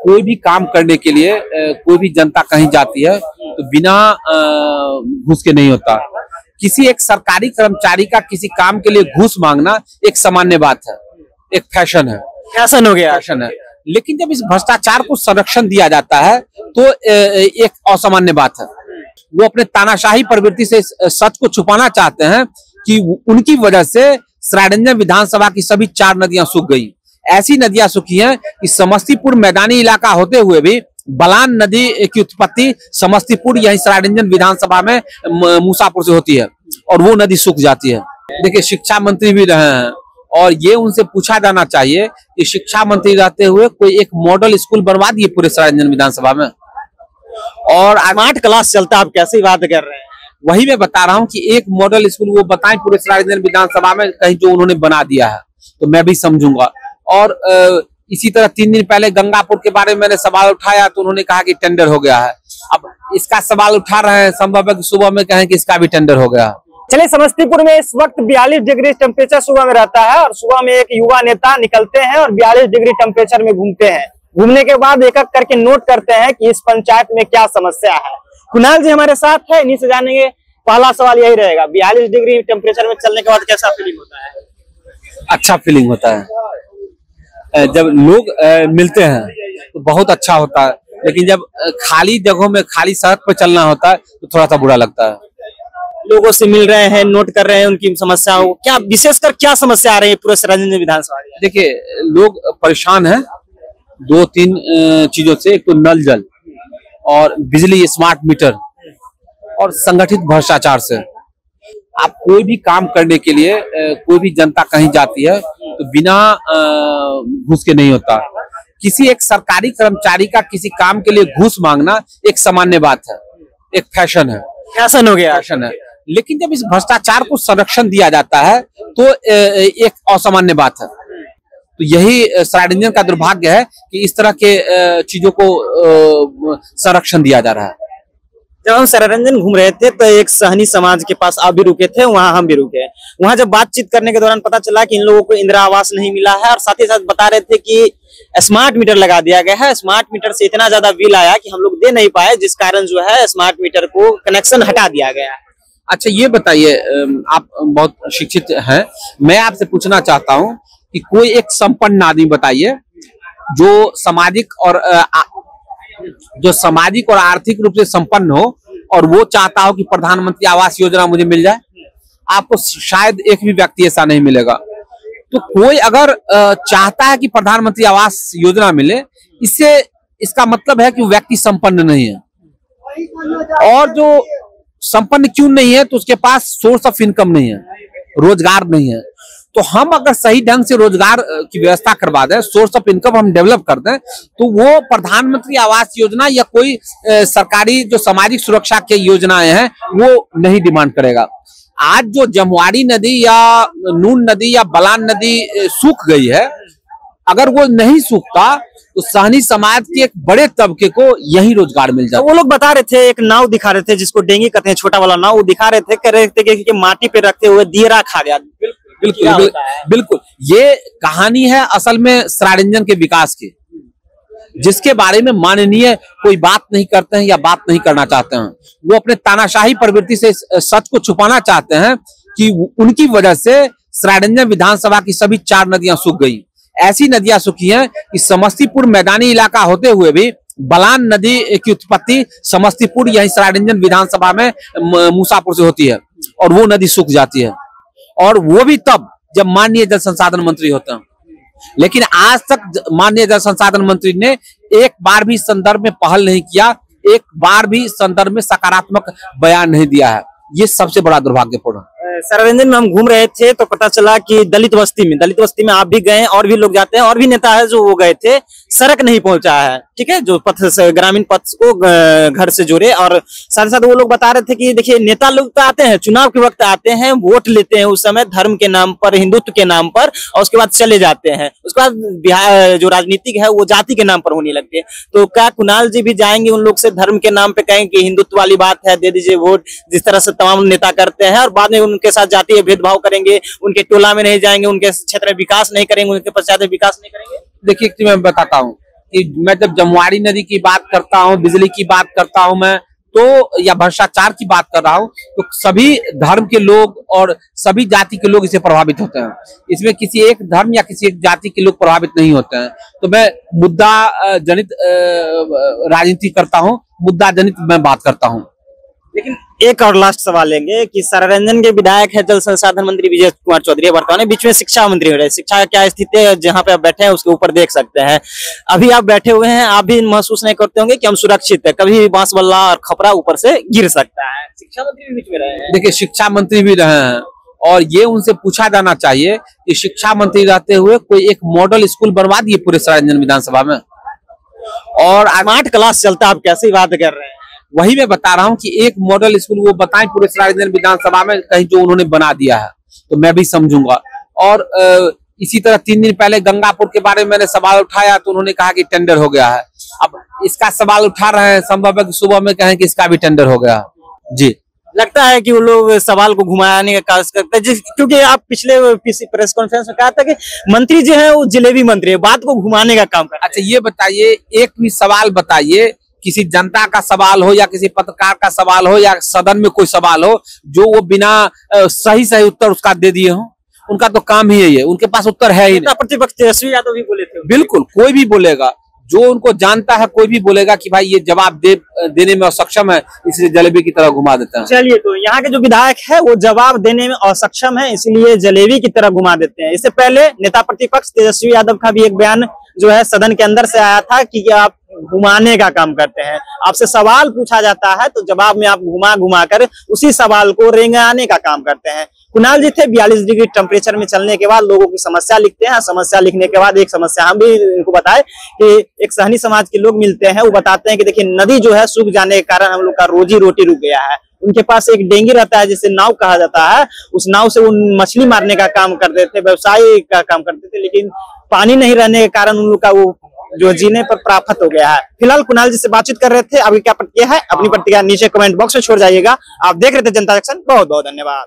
कोई भी काम करने के लिए कोई भी जनता कहीं जाती है तो बिना घूस के नहीं होता। किसी एक सरकारी कर्मचारी का किसी काम के लिए घूस मांगना एक सामान्य बात है, एक फैशन है, फैशन हो गया, फैशन है। लेकिन जब इस भ्रष्टाचार को संरक्षण दिया जाता है तो एक असामान्य बात है। वो अपने तानाशाही प्रवृत्ति से सच को छुपाना चाहते हैं कि उनकी वजह से सरायरंजन विधानसभा की सभी 4 नदियां सूख गई। ऐसी नदियां सूखी हैं कि समस्तीपुर मैदानी इलाका होते हुए भी बलान नदी की उत्पत्ति समस्तीपुर यही सरायरंजन विधानसभा में मूसापुर से होती है और वो नदी सूख जाती है। देखिए, शिक्षा मंत्री भी रहे हैं और ये उनसे पूछा जाना चाहिए कि शिक्षा मंत्री रहते हुए कोई एक मॉडल स्कूल बनवा दिए पूरे सरायरंजन विधानसभा में। और स्मार्ट क्लास चलता है, आप कैसी बात कर रहे हैं? वही मैं बता रहा हूँ कि एक मॉडल स्कूल वो बताएं पूरे सरायरंजन विधानसभा में कहीं जो उन्होंने बना दिया है तो मैं भी समझूंगा। और इसी तरह 3 दिन पहले गंगापुर के बारे में मैंने सवाल उठाया तो उन्होंने कहा कि टेंडर हो गया है। अब इसका सवाल उठा रहे हैं, संभव है कि सुबह में कहें कि इसका भी टेंडर हो गया। चलिए, समस्तीपुर में इस वक्त 42 डिग्री टेम्परेचर सुबह में रहता है और सुबह में एक युवा नेता निकलते हैं और 42 डिग्री टेम्परेचर में घूमते हैं। घूमने के बाद एक एक करके नोट करते हैं कि इस पंचायत में क्या समस्या है। कुणाल जी हमारे साथ है, इन्हीं से जानेंगे। पहला सवाल यही रहेगा, 42 डिग्री टेम्परेचर में चलने के बाद कैसा फीलिंग होता है? अच्छा फीलिंग होता है। जब लोग मिलते हैं तो बहुत अच्छा होता है, लेकिन जब खाली जगहों में खाली सड़क पर चलना होता है तो थोड़ा सा बुरा लगता है। लोगों से मिल रहे हैं, नोट कर रहे हैं उनकी समस्याओं, क्या विशेषकर क्या समस्या आ रही है पूरे सरायरंजन विधानसभा? देखिए, लोग परेशान हैं 2-3 चीजों से। एक तो नल जल और बिजली, स्मार्ट मीटर और संगठित भ्रष्टाचार से। आप कोई भी काम करने के लिए कोई भी जनता कहीं जाती है तो बिना घूस के नहीं होता। किसी एक सरकारी कर्मचारी का किसी काम के लिए घूस मांगना एक सामान्य बात है, एक फैशन है, फैशन हो गया, फैशन है। लेकिन जब इस भ्रष्टाचार को संरक्षण दिया जाता है तो एक असामान्य बात है। तो यही सरायरंजन का दुर्भाग्य है कि इस तरह के चीजों को संरक्षण दिया जा रहा है। जब हम सरायरंजन घूम रहे थे तो एक सहनी समाज के पास आप भी रुके थे, वहां हम भी रुके। वहां जब बातचीत करने के दौरान पता चला कि इन लोगों को इंदिरा आवास नहीं मिला है और साथ ही साथ बता रहे थे कि स्मार्ट मीटर लगा दिया गया है। स्मार्ट मीटर से इतना ज्यादा बिल आया कि हम लोग दे नहीं पाए, जिस कारण जो है स्मार्ट मीटर को कनेक्शन हटा दिया गया है। अच्छा, ये बताइए, आप बहुत शिक्षित हैं, मैं आपसे पूछना चाहता हूँ कि कोई एक संपन्न आदमी बताइए जो सामाजिक और आर्थिक रूप से संपन्न हो और वो चाहता हो कि प्रधानमंत्री आवास योजना मुझे मिल जाए। आपको शायद एक भी व्यक्ति ऐसा नहीं मिलेगा। तो कोई अगर चाहता है कि प्रधानमंत्री आवास योजना मिले, इसका मतलब है कि वो व्यक्ति संपन्न नहीं है। और जो संपन्न क्यों नहीं है, तो उसके पास सोर्स ऑफ इनकम नहीं है, रोजगार नहीं है। तो हम अगर सही ढंग से रोजगार की व्यवस्था करवा दें, सोर्स ऑफ इनकम हम डेवलप कर दें, तो वो प्रधानमंत्री आवास योजना या कोई सरकारी जो सामाजिक सुरक्षा की योजनाएं हैं वो नहीं डिमांड करेगा। आज जो जमुआरी नदी या नून नदी या बलान नदी सूख गई है, अगर वो नहीं सूखता तो सहनी समाज के एक बड़े तबके को यही रोजगार मिल जाता। वो लोग बता रहे थे, एक नाव दिखा रहे थे जिसको डेंगी कहते हैं, छोटा वाला नाव, वो दिखा रहे थे, कह रहे थे कि माटी पे रखते हुए दियरा खा गया। बिल्कुल ये कहानी है असल में सरायरंजन के विकास की, जिसके बारे में माननीय कोई बात नहीं करते हैं या बात नहीं करना चाहते हैं। वो अपने तानाशाही प्रवृत्ति से सच को छुपाना चाहते हैं कि उनकी वजह से सरायरंजन विधानसभा की सभी 4 नदियां सूख गई। ऐसी नदियां सूखी हैं कि समस्तीपुर मैदानी इलाका होते हुए भी बलान नदी की उत्पत्ति समस्तीपुर यही सरायरंजन विधानसभा में मूसापुर से होती है और वो नदी सूख जाती है, और वो भी तब जब माननीय जल संसाधन मंत्री होते हैं। लेकिन आज तक माननीय जल संसाधन मंत्री ने एक बार भी संदर्भ में पहल नहीं किया, एक बार भी संदर्भ में सकारात्मक बयान नहीं दिया है। ये सबसे बड़ा दुर्भाग्यपूर्ण है। सरायरंजन में हम घूम रहे थे तो पता चला कि दलित बस्ती में आप भी गए, और भी लोग जाते हैं, और भी नेता है जो वो गए थे, सड़क नहीं पहुंचा है, ठीक है, जो पथ से ग्रामीण पथ को घर से जोड़े। और साथ ही साथ वो लोग बता रहे थे कि देखिए, नेता लोग तो आते हैं, चुनाव के वक्त आते हैं, वोट लेते हैं उस समय धर्म के नाम पर, हिंदुत्व के नाम पर, और उसके बाद चले जाते हैं। उसके बाद जो राजनीतिक है वो जाति के नाम पर होने लगते हैं। तो क्या कुणाल जी भी जाएंगे उन लोग से, धर्म के नाम पे कहेंगे कि हिंदुत्व वाली बात है, दे दीजिए वोट, जिस तरह से तमाम नेता करते हैं, और बाद में उनके साथ जातीय भेदभाव करेंगे, उनके टोला में नहीं जाएंगे, उनके क्षेत्र में विकास नहीं करेंगे, उनके पंचायत में विकास नहीं करेंगे? देखिए, मैं बताता हूँ, कि मैं जब जमुआरी नदी की बात करता हूँ, बिजली की बात करता हूँ मैं, तो या भ्रष्टाचार की बात कर रहा हूँ, तो सभी धर्म के लोग और सभी जाति के लोग इससे प्रभावित होते हैं। इसमें किसी एक धर्म या किसी एक जाति के लोग प्रभावित नहीं होते हैं। तो मैं मुद्दा जनित राजनीति करता हूँ, मुद्दा जनित मैं बात करता हूँ। लेकिन एक और लास्ट सवाल लेंगे कि सरायरंजन के विधायक है जल संसाधन मंत्री विजय कुमार चौधरी, वर्तमान में बीच में शिक्षा मंत्री हो रहे हैं। शिक्षा का क्या स्थिति है, जहां पे आप बैठे हैं उसके ऊपर देख सकते हैं। अभी आप बैठे हुए हैं, आप भी महसूस नहीं करते होंगे कि हम सुरक्षित है, कभी भी बांस बल्ला और खपरा ऊपर से गिर सकता है। शिक्षा मंत्री भी बीच में रहे हैं। देखिए, शिक्षा मंत्री भी रहे हैं और ये उनसे पूछा जाना चाहिए कि शिक्षा मंत्री रहते हुए कोई एक मॉडल स्कूल बनवा दिए पूरे सरायरंजन विधानसभा में। और स्मार्ट क्लास चलता है, आप कैसी बात कर रहे हैं। वही मैं बता रहा हूँ कि एक मॉडल स्कूल वो बताएं पूरे सरायरंजन विधानसभा में कहीं जो उन्होंने बना दिया है, तो मैं भी समझूंगा। और इसी तरह 3 दिन पहले गंगापुर के बारे में मैंने सवाल उठाया तो उन्होंने कहा कि टेंडर हो गया है। अब इसका सवाल उठा रहे हैं, संभव है कि सुबह में कहें कि इसका भी टेंडर हो गया। जी, लगता है कि वो लोग सवाल को घुमाने का काज करते हैं, क्योंकि आप पिछले प्रेस कॉन्फ्रेंस में कहा था कि मंत्री जो है वो जलेबी मंत्री है, बात को घुमाने का काम करते हैं। अच्छा, ये बताइए, एक भी सवाल बताइए, किसी जनता का सवाल हो या किसी पत्रकार का सवाल हो या सदन में कोई सवाल हो, जो वो बिना सही उत्तर उसका दे दिए हो। उनका तो काम ही है, उनके पास उत्तर है ही नहीं। प्रतिपक्ष तेजस्वी यादव भी बोले थे। बिल्कुल, कोई भी बोलेगा, जो उनको जानता है कोई भी बोलेगा कि भाई ये जवाब देने में असक्षम है, इसलिए जलेबी की तरह घुमा देता है। चलिए, तो यहाँ के जो विधायक है वो जवाब देने में असक्षम है, इसलिए जलेबी की तरह घुमा देते हैं। इससे पहले नेता प्रतिपक्ष तेजस्वी यादव का भी एक बयान जो है सदन के अंदर से आया था कि आप घुमाने का काम करते हैं। आपसे सवाल पूछा जाता है तो जवाब में आप घुमा घुमा कर उसी सवाल को रेंगाने का काम करते हैं। कुणाल जी थे 42 डिग्री टेम्परेचर में चलने के बाद लोगों की समस्या लिखते हैं। समस्या लिखने के बाद एक समस्या हम भी इनको बताए कि एक सहनी समाज के लोग मिलते हैं, वो बताते हैं कि देखिए नदी जो है सूख जाने के कारण हम लोग का रोजी रोटी रुक गया है। उनके पास एक डेंगी रहता है जिसे नाव कहा जाता है, उस नाव से वो मछली मारने का काम करते थे, व्यवसाय का काम करते थे, लेकिन पानी नहीं रहने के कारण उन लोग का वो जो जीने पर प्राप्त हो गया है। फिलहाल कुणाल जी से बातचीत कर रहे थे। अभी क्या प्रतिक्रिया है, अपनी प्रतिक्रिया नीचे कमेंट बॉक्स में छोड़ जाइएगा। आप देख रहे थे जनता जंक्शन। बहुत बहुत धन्यवाद।